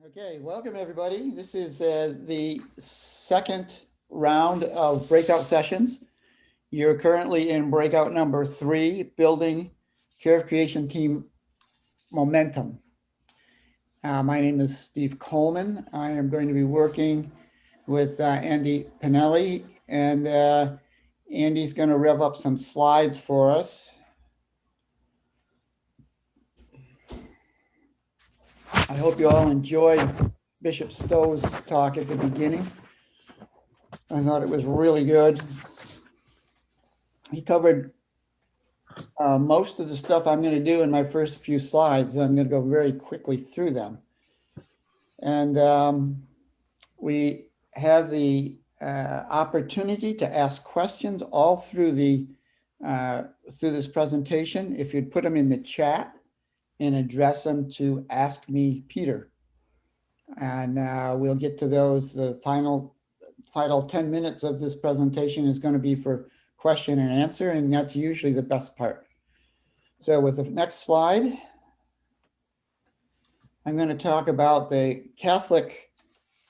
Okay, welcome everybody. This is the second round of breakout sessions. You're currently in breakout number 3, building Care of Creation Team Momentum. My name is Steve Coleman. I am going to be working with Andy Panelli, and Andy's going to rev up some slides for us. I hope you all enjoyed Bishop Stowe's talk at the beginning. I thought it was really good. He covered most of the stuff I'm going to do in my first few slides. I'm going to go very quickly through them. And we have the opportunity to ask questions all through through this presentation. If you'd put them in the chat and address them to Ask Me Peter. And we'll get to those. The final 10 minutes of this presentation is going to be for question and answer, and that's usually the best part. So with the next slide, I'm going to talk about the Catholic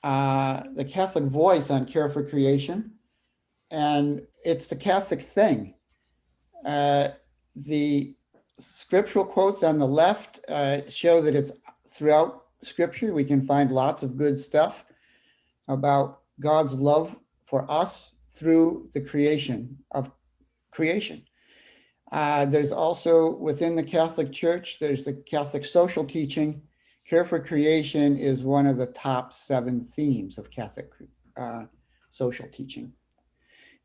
voice on care for creation, and it's the Catholic thing. The scriptural quotes on the left show that it's throughout Scripture. We can find lots of good stuff about God's love for us through the creation of creation. There's also within the Catholic Church, there's the Catholic social teaching. Care for creation is one of the top 7 themes of Catholic social teaching.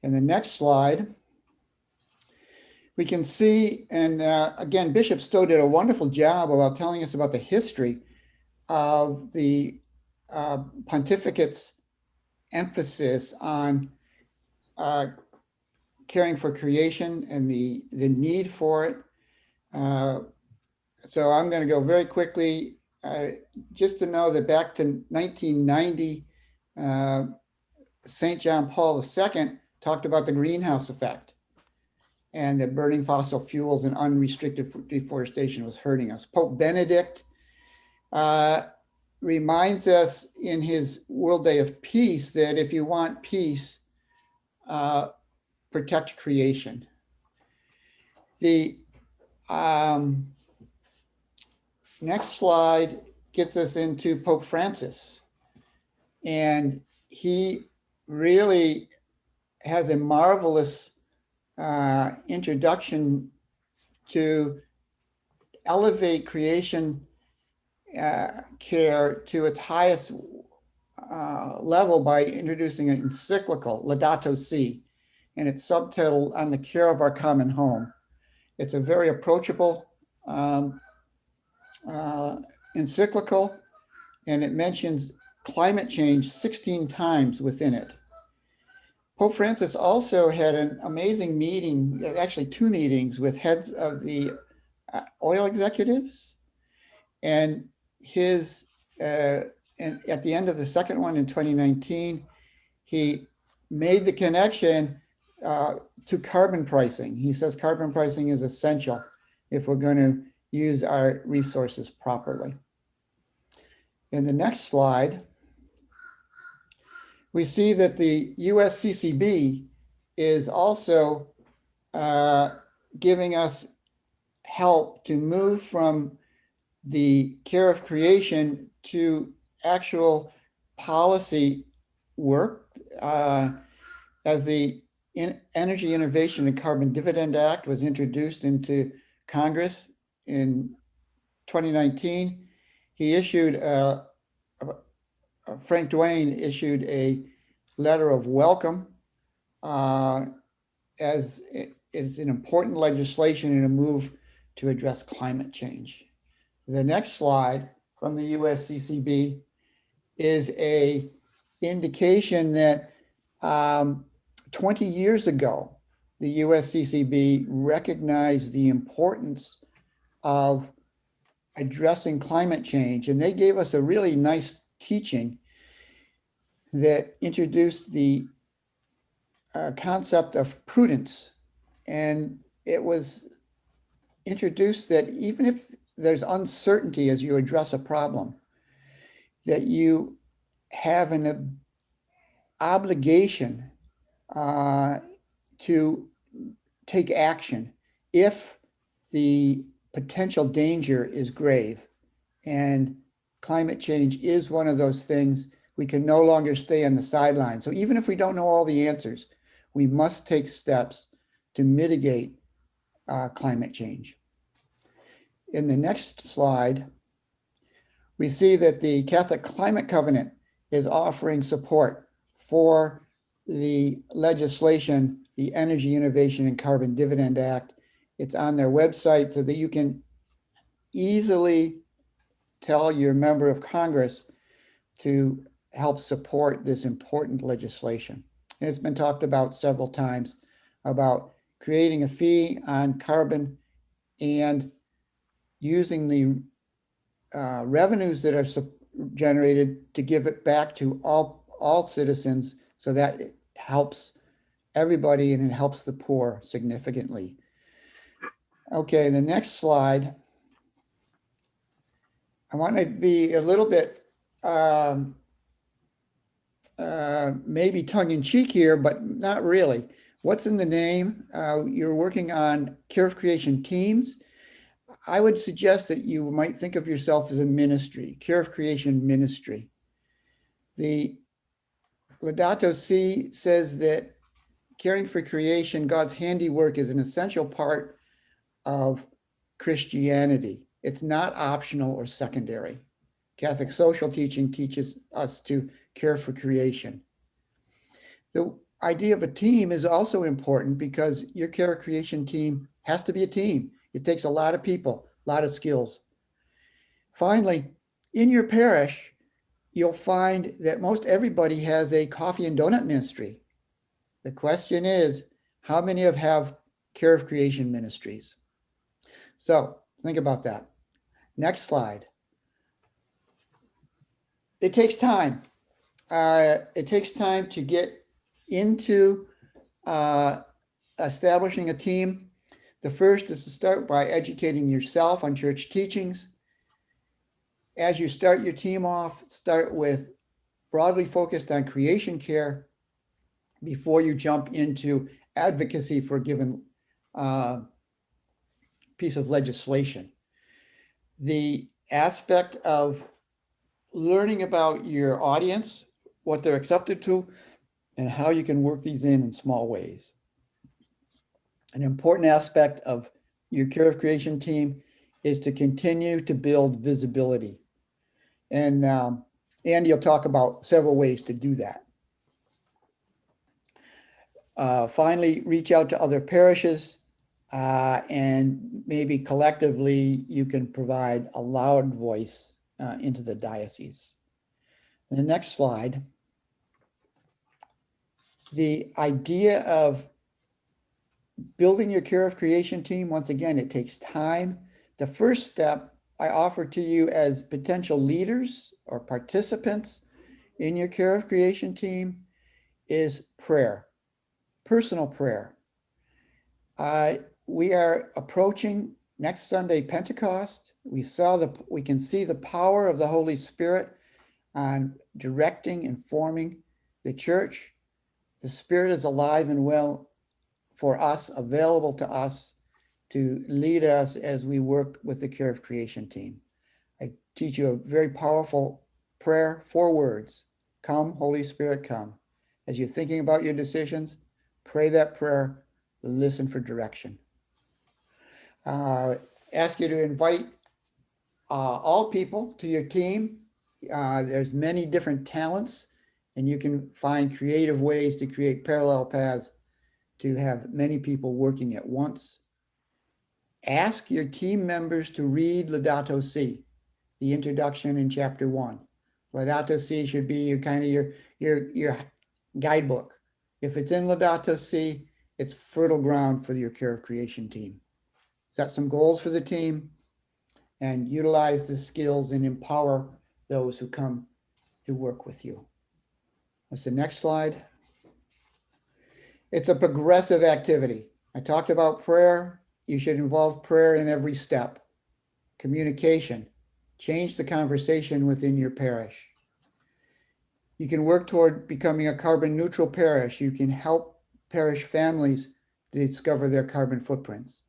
In the next slide, we can see, and again, Bishop Stowe did a wonderful job about telling us about the history of the pontificate's emphasis on caring for creation and the need for it. So I'm going to go very quickly, just to know that back to 1990, St. John Paul II talked about the greenhouse effect and that burning fossil fuels and unrestricted deforestation was hurting us. Pope Benedict reminds us in his World Day of Peace that if you want peace, protect creation. The next slide gets us into Pope Francis. And he really has a marvelous introduction to elevate creation care to its highest level by introducing an encyclical, Laudato Si, and its subtitle on the care of our common home. It's a very approachable encyclical, and it mentions climate change 16 times within it. Pope Francis also had an amazing meeting, actually 2 meetings with heads of the oil executives, and and at the end of the second one in 2019, he made the connection to carbon pricing. He says carbon pricing is essential if we're going to use our resources properly. In the next slide, we see that the USCCB is also giving us help to move from the care of creation to actual policy work. As the Energy Innovation and Carbon Dividend Act was introduced into Congress in 2019, he issued, Frank Dwayne issued a letter of welcome as it is an important legislation in a move to address climate change. The next slide from the USCCB is a indication that 20 years ago, the USCCB recognized the importance of addressing climate change, and they gave us a really nice teaching that introduced the concept of prudence. And it was introduced that even if there's uncertainty as you address a problem, that you have an obligation to take action if the potential danger is grave. And climate change is one of those things. We can no longer stay on the sidelines. So even if we don't know all the answers, we must take steps to mitigate climate change. In the next slide, we see that the Catholic Climate Covenant is offering support for the legislation, the Energy Innovation and Carbon Dividend Act. It's on their website so that you can easily tell your member of Congress to help support this important legislation. And it's been talked about several times about creating a fee on carbon and using the revenues that are generated to give it back to all citizens so that it helps everybody and it helps the poor significantly. Okay, the next slide. I want to be a little bit maybe tongue-in-cheek here, but not really. What's in the name? You're working on care of creation teams. I would suggest that you might think of yourself as a ministry, care of creation ministry. The Laudato Si says that caring for creation, God's handiwork, is an essential part of Christianity. It's not optional or secondary. Catholic social teaching teaches us to care for creation. The idea of a team is also important because your care of creation team has to be a team. It takes a lot of people, a lot of skills. Finally, in your parish, you'll find that most everybody has a coffee and donut ministry. The question is, how many have care of creation ministries? So think about that. Next slide. It takes time. It takes time to get into establishing a team. The first is to start by educating yourself on church teachings. As you start your team off, start with broadly focused on creation care before you jump into advocacy for a given piece of legislation. The aspect of learning about your audience, what they're accepted to, and how you can work these in small ways. An important aspect of your care of creation team is to continue to build visibility. And Andy will talk about several ways to do that. Finally, reach out to other parishes and maybe collectively you can provide a loud voice into the diocese. The next slide. The idea of building your care of creation team, once again, it takes time. The first step I offer to you as potential leaders or participants in your care of creation team is prayer, personal prayer. We are approaching next Sunday Pentecost. We can see the power of the Holy Spirit on directing and forming the church. The Spirit is alive and well for us, available to us to lead us as we work with the care of creation team. I teach you a very powerful prayer, 4 words. Come, Holy Spirit, come. As you're thinking about your decisions, pray that prayer, listen for direction. Ask you to invite all people to your team. There's many different talents, and you can find creative ways to create parallel paths to have many people working at once. Ask your team members to read Laudato Si, the introduction in chapter 1. Laudato Si should be your guidebook. If it's in Laudato Si, it's fertile ground for your care of creation team. Set some goals for the team and utilize the skills and empower those who come to work with you. That's the next slide. It's a progressive activity. I talked about prayer. You should involve prayer in every step. Communication. Change the conversation within your parish. You can work toward becoming a carbon neutral parish. You can help parish families discover their carbon footprints.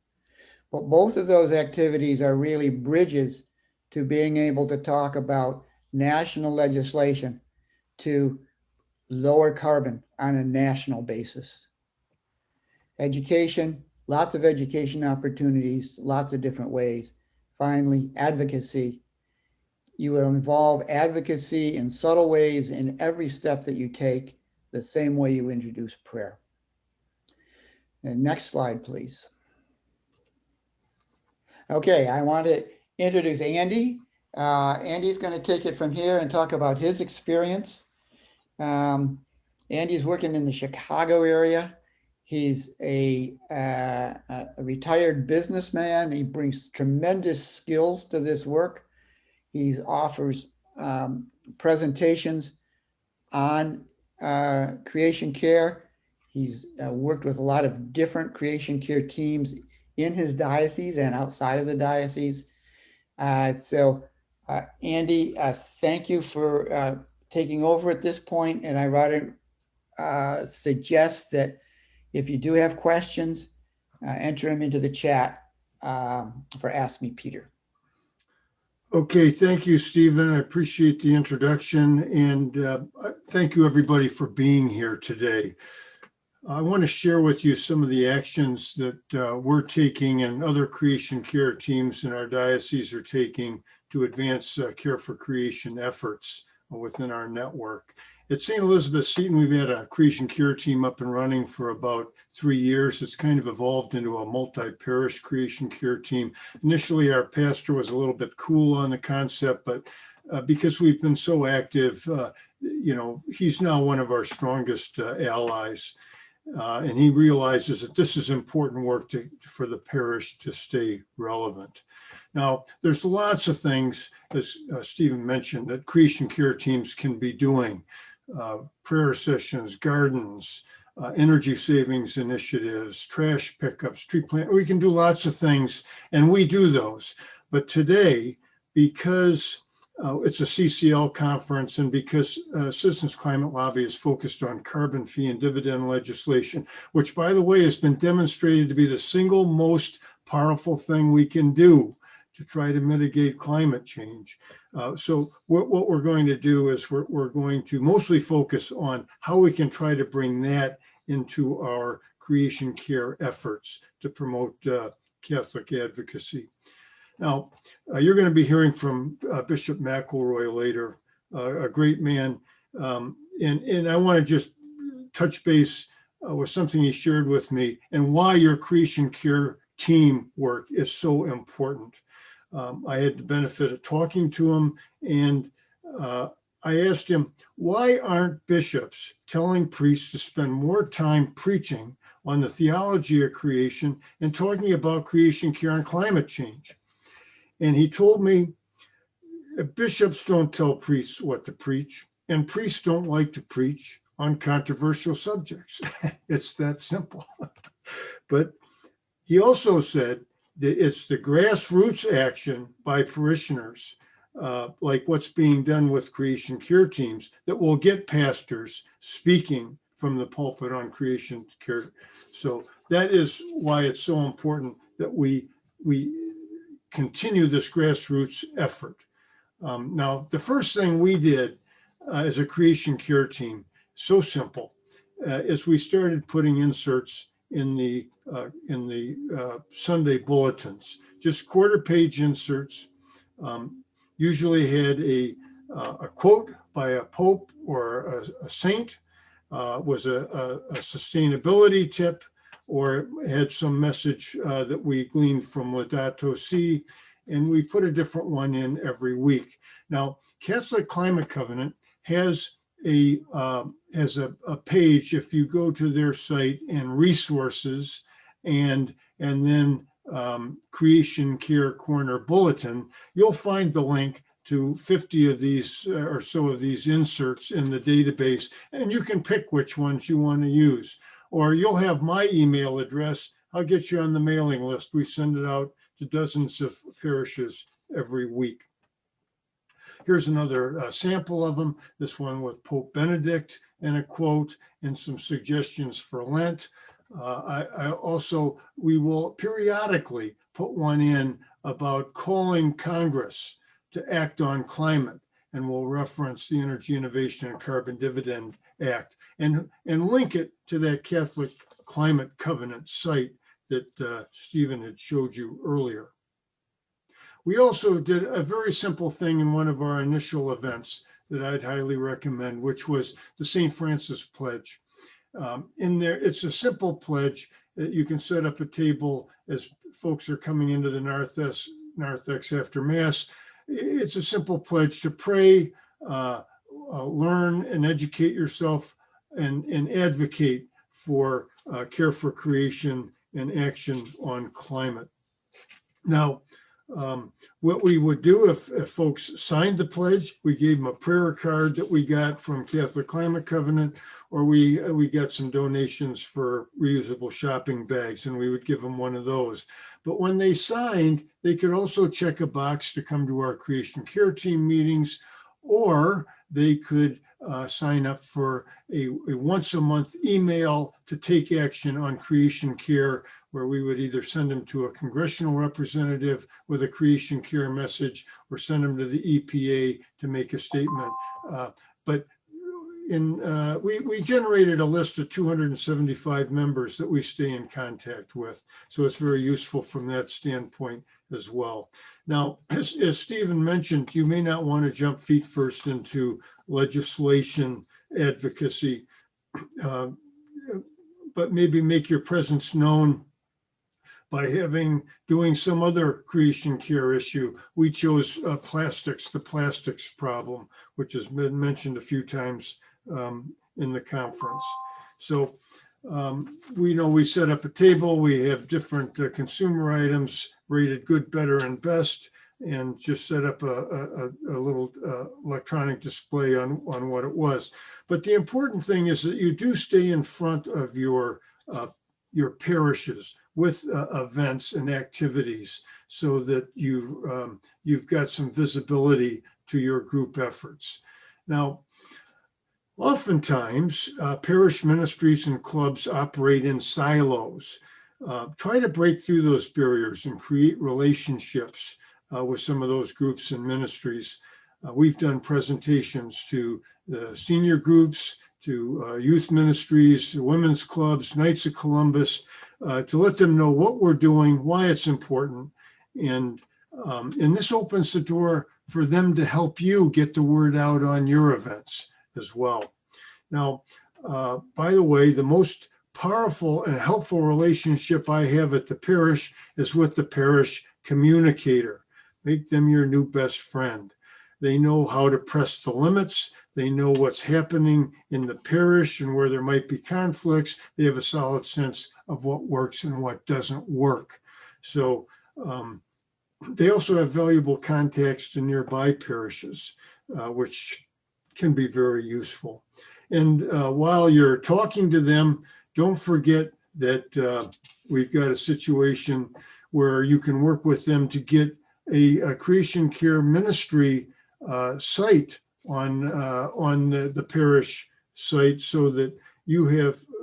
But both of those activities are really bridges to being able to talk about national legislation to lower carbon on a national basis. Education, lots of education opportunities, lots of different ways. Finally, advocacy. You will involve advocacy in subtle ways in every step that you take, the same way you introduce prayer. And next slide, please. Okay, I want to introduce Andy. Andy's going to take it from here and talk about his experience. Andy's working in the Chicago area. He's a retired businessman. He brings tremendous skills to this work. He offers presentations on creation care. He's worked with a lot of different creation care teams in his diocese and outside of the diocese. Andy, thank you for taking over at this point. And I rather suggest that if you do have questions, enter them into the chat for Ask Me Peter. Okay, thank you, Stephen. I appreciate the introduction, and thank you everybody for being here today. I want to share with you some of the actions that we're taking and other creation care teams in our diocese are taking to advance care for creation efforts within our network. At St. Elizabeth Seton, we've had a creation care team up and running for about 3 years. It's kind of evolved into a multi-parish creation care team. Initially, our pastor was a little bit cool on the concept, but because we've been so active, he's now one of our strongest allies. And he realizes that this is important work for the parish to stay relevant. Now, there's lots of things, as Stephen mentioned, that creation care teams can be doing. Prayer sessions, gardens, energy savings initiatives, trash pickups, tree plant. We can do lots of things, and we do those. But today, because it's a CCL conference, and because Citizens Climate Lobby is focused on carbon fee and dividend legislation, which, by the way, has been demonstrated to be the single most powerful thing we can do to try to mitigate climate change. So what we're going to do is we're going to mostly focus on how we can try to bring that into our creation care efforts to promote Catholic advocacy. Now, you're going to be hearing from Bishop McElroy later, a great man. And I want to just touch base with something he shared with me and why your creation care team work is so important. I had the benefit of talking to him, and I asked him, why aren't bishops telling priests to spend more time preaching on the theology of creation and talking about creation care and climate change? And he told me, bishops don't tell priests what to preach, and priests don't like to preach on controversial subjects. It's that simple. But he also said that it's the grassroots action by parishioners, like what's being done with creation care teams, that will get pastors speaking from the pulpit on creation care. So that is why it's so important that we continue this grassroots effort. Now, the first thing we did as a creation care team, so simple, is we started putting inserts in the Sunday bulletins, just quarter-page inserts. Usually had a quote by a pope or a saint, was a sustainability tip, or had some message that we gleaned from Laudato Si, and we put a different one in every week. Now, Catholic Climate Covenant has a page. If you go to their site and resources, and then Creation Care Corner Bulletin, you'll find the link to 50 of these or so of these inserts in the database, and you can pick which ones you want to use. Or you'll have my email address. I'll get you on the mailing list. We send it out to dozens of parishes every week. Here's another sample of them. This one with Pope Benedict and a quote and some suggestions for Lent. We will periodically put one in about calling Congress to act on climate, and we'll reference the Energy Innovation and Carbon Dividend Act and link it to that Catholic Climate Covenant site that Stephen had showed you earlier. We also did a very simple thing in one of our initial events that I'd highly recommend, which was the St. Francis Pledge. In there, it's a simple pledge that you can set up a table as folks are coming into the narthex after Mass. It's a simple pledge to pray, learn and educate yourself and advocate for care for creation and action on climate. Now, what we would do if folks signed the pledge, we gave them a prayer card that we got from Catholic Climate Covenant, or we got some donations for reusable shopping bags, and we would give them one of those. But when they signed, they could also check a box to come to our Creation Care Team meetings, or they could sign up for a once a month email to take action on creation care, where we would either send them to a congressional representative with a creation care message or send them to the EPA to make a statement. We generated a list of 275 members that we stay in contact with. So it's very useful from that standpoint as well. Now, as Stephen mentioned, you may not want to jump feet first into legislation advocacy, but maybe make your presence known by doing some other creation care issue. We chose the plastics problem, which has been mentioned a few times in the conference. So we set up a table. We have different consumer items rated good, better, and best, and just set up a little electronic display on what it was. But the important thing is that you do stay in front of your parishes with events and activities, so that you've got some visibility to your group efforts. Now, oftentimes, parish ministries and clubs operate in silos. Try to break through those barriers and create relationships with some of those groups and ministries. We've done presentations to the senior groups, to youth ministries, women's clubs, Knights of Columbus, to let them know what we're doing, why it's important. And this opens the door for them to help you get the word out on your events as well. Now, by the way, the most powerful and helpful relationship I have at the parish is with the parish communicator. Make them your new best friend. They know how to press the limits. They know what's happening in the parish and where there might be conflicts. They have a solid sense of what works and what doesn't work. So they also have valuable contacts to nearby parishes, which can be very useful. And while you're talking to them, don't forget that we've got a situation where you can work with them to get a creation care ministry site on the parish site, so that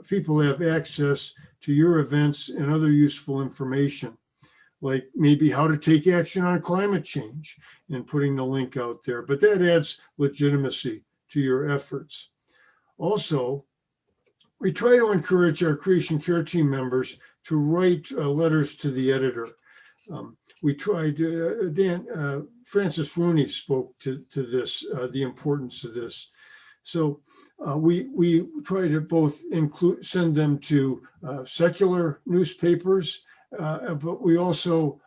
people have access to your events and other useful information, like maybe how to take action on climate change, and putting the link out there. But that adds legitimacy to your efforts. Also, we try to encourage our creation care team members to write letters to the editor. We tried, Francis Rooney spoke to this, the importance of this. So we try to both send them to secular newspapers, but we also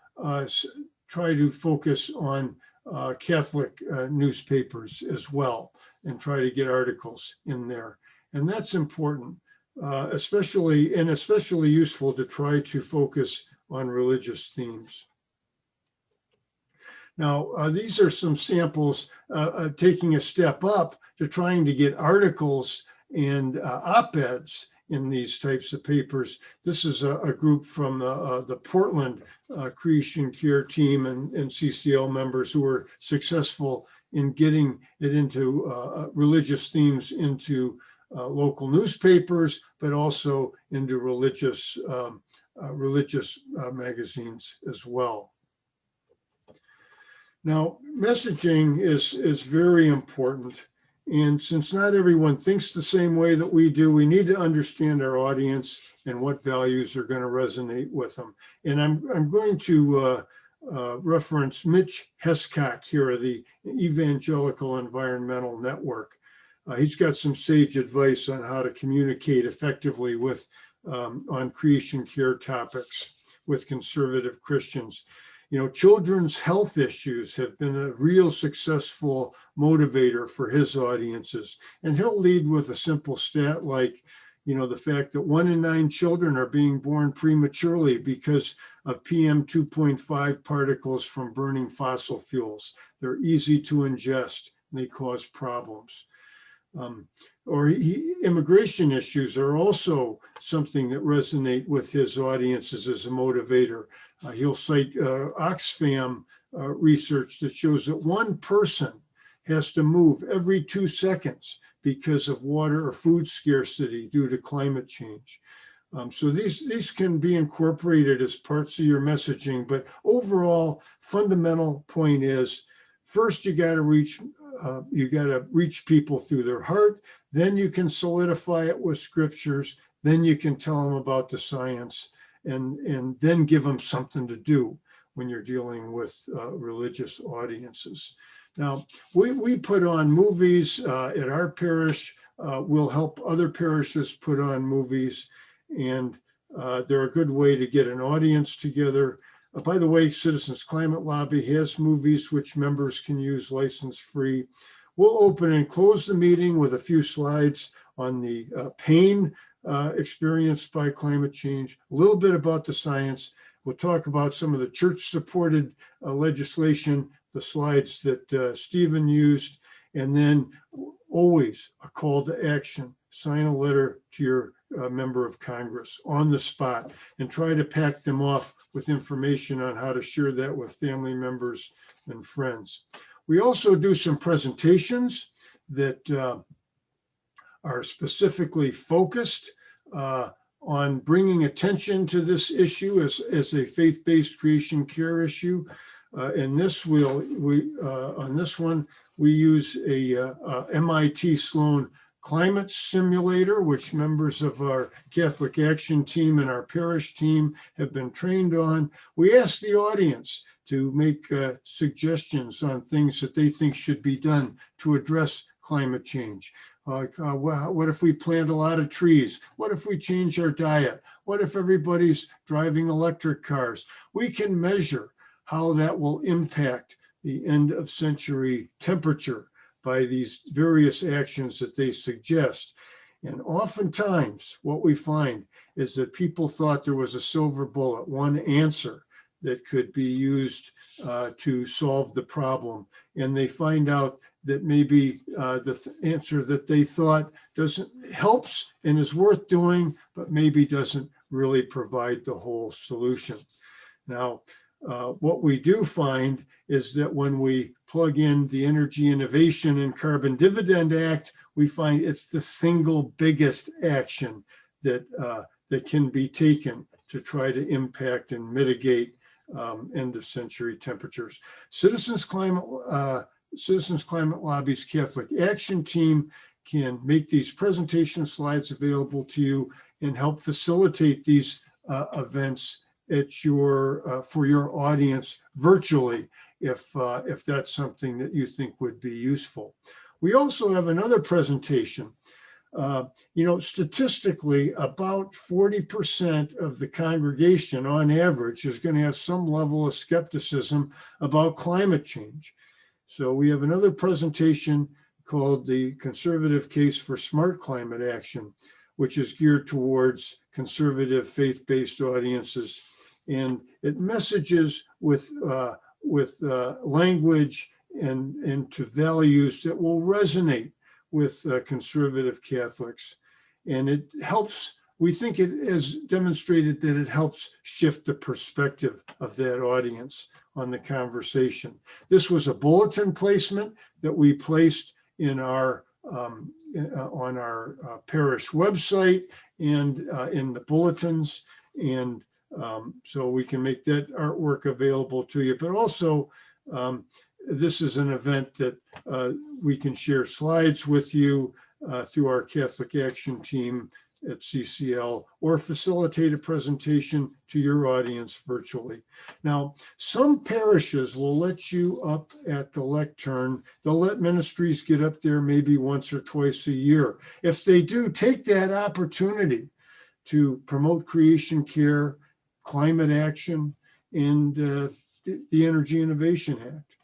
try to focus on Catholic newspapers as well, and try to get articles in there. And that's important, especially useful to try to focus on religious themes. Now, these are some samples taking a step up to trying to get articles and Op Eds in these types of papers. This is a group from the Portland Creation Care Team and CCL members who were successful in getting it into religious themes into local newspapers, but also into religious magazines as well. Now, messaging is very important. And since not everyone thinks the same way that we do, we need to understand our audience and what values are going to resonate with them. And I'm going to reference Mitch Hescock here of the Evangelical Environmental Network. He's got some sage advice on how to communicate effectively with on creation care topics with conservative Christians. You know, children's health issues have been a real successful motivator for his audiences. And he'll lead with a simple stat like, you know, the fact that 1 in 9 children are being born prematurely because of PM 2.5 particles from burning fossil fuels. They're easy to ingest and they cause problems. Immigration issues are also something that resonate with his audiences as a motivator. He'll cite Oxfam research that shows that one person has to move every 2 seconds because of water or food scarcity due to climate change. So these can be incorporated as parts of your messaging, but overall, fundamental point is, first you got to reach people through their heart. Then you can solidify it with scriptures. Then you can tell them about the science, and then give them something to do when you're dealing with religious audiences. Now, we put on movies at our parish. We'll help other parishes put on movies, and they're a good way to get an audience together. By the way, Citizens Climate Lobby has movies which members can use license-free. We'll open and close the meeting with a few slides on the pain experienced by climate change, a little bit about the science. We'll talk about some of the church-supported legislation, the slides that Stephen used, and then always a call to action. Sign a letter to your member of Congress on the spot and try to pack them off with information on how to share that with family members and friends. We also do some presentations that are specifically focused on bringing attention to this issue as a faith-based creation care issue. And on this one, we use a MIT Sloan climate simulator, which members of our Catholic Action team and our parish team have been trained on. We ask the audience to make suggestions on things that they think should be done to address climate change. What if we plant a lot of trees? What if we change our diet? What if everybody's driving electric cars? We can measure how that will impact the end of century temperature by these various actions that they suggest. And oftentimes what we find is that people thought there was a silver bullet, one answer that could be used to solve the problem. And they find out that maybe the answer that they thought helps and is worth doing, but maybe doesn't really provide the whole solution. Now, what we do find is that when we plug in the Energy Innovation and Carbon Dividend Act, we find it's the single biggest action that can be taken to try to impact and mitigate end of century temperatures. Citizens Climate Lobby's Catholic Action Team can make these presentation slides available to you and help facilitate these events at for your audience virtually, if that's something that you think would be useful. We also have another presentation. Statistically, about 40% of the congregation on average is going to have some level of skepticism about climate change. So we have another presentation called The Conservative Case for Smart Climate Action, which is geared towards conservative faith-based audiences. And it messages with language and to values that will resonate with conservative Catholics. And it helps we think it has demonstrated that it helps shift the perspective of that audience on the conversation. This was a bulletin placement that we placed in our on our parish website and in the bulletins, and so we can make that artwork available to you. But also, this is an event that we can share slides with you through our Catholic Action Team at CCL, or facilitate a presentation to your audience virtually. Now, some parishes will let you up at the lectern. They'll let ministries get up there maybe once or twice a year. If they do, take that opportunity to promote creation care, climate action, and the Energy Innovation Act.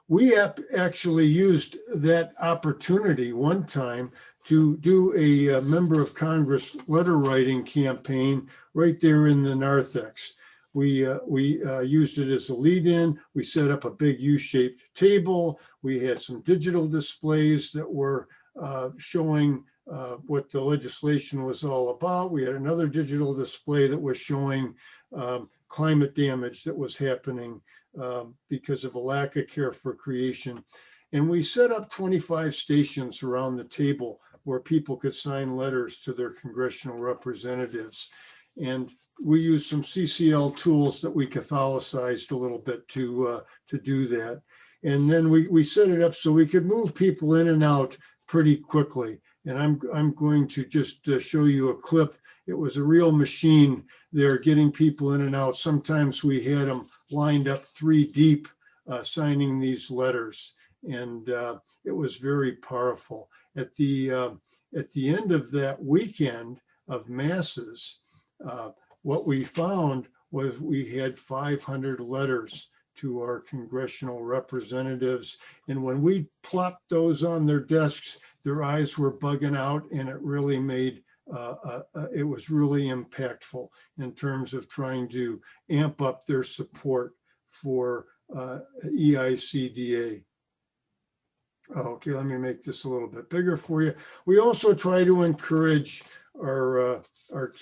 We actually used that opportunity one time to do a member of Congress letter writing campaign right there in the narthex. We used it as a lead-in. We set up a big U-shaped table. We had some digital displays that were showing what the legislation was all about. We had another digital display that was showing climate damage that was happening because of a lack of care for creation. And we set up 25 stations around the table where people could sign letters to their congressional representatives. And we used some CCL tools that we Catholicized a little bit to do that. And then we set it up so we could move people in and out pretty quickly. And I'm going to just show you a clip. It was a real machine there getting people in and out. Sometimes we had them lined up 3 deep signing these letters. And it was very powerful. At the end of that weekend of masses, what we found was we had 500 letters to our congressional representatives. And when we plopped those on their desks, their eyes were bugging out, and it really made, it was really impactful in terms of trying to amp up their support for EICDA. Okay, let me make this a little bit bigger for you. We also try to encourage our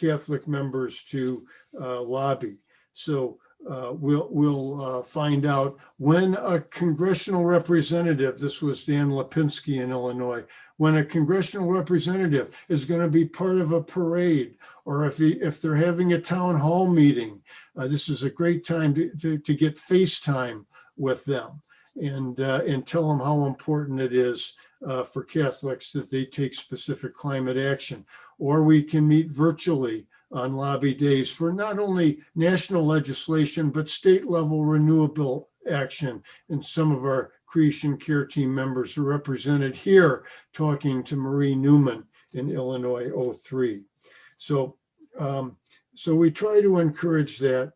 Catholic members to lobby. So we'll find out when a congressional representative, this was Dan Lipinski in Illinois, when a congressional representative is going to be part of a parade, or if they're having a town hall meeting, this is a great time to get FaceTime with them. And tell them how important it is for Catholics that they take specific climate action. Or we can meet virtually on lobby days for not only national legislation, but state level renewable action. And some of our creation care team members are represented here talking to Marie Newman in Illinois 03. So we try to encourage that.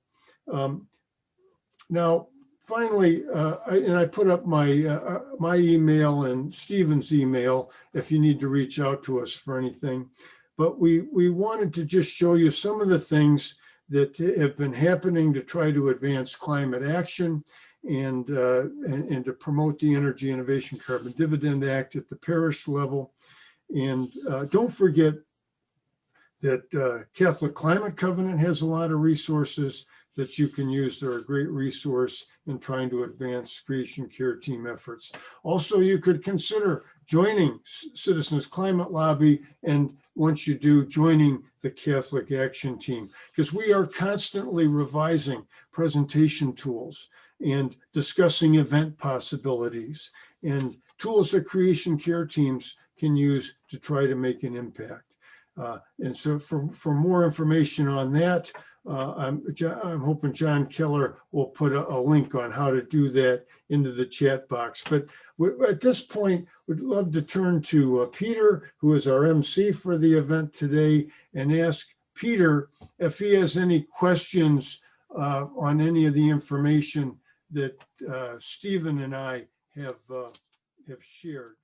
Now, finally, I put up my email and Stephen's email if you need to reach out to us for anything. But we wanted to just show you some of the things that have been happening to try to advance climate action and to promote the Energy Innovation Carbon Dividend Act at the parish level. And don't forget that Catholic Climate Covenant has a lot of resources that you can use. They're a great resource in trying to advance creation care team efforts. Also, you could consider joining Citizens Climate Lobby, and once you do, joining the Catholic Action Team, because we are constantly revising presentation tools and discussing event possibilities and tools that creation care teams can use to try to make an impact. And so for more information on that, I'm hoping John Keller will put a link on how to do that into the chat box. But at this point, we'd love to turn to Peter, who is our MC for the event today, and ask Peter if he has any questions on any of the information that Stephen and I have shared.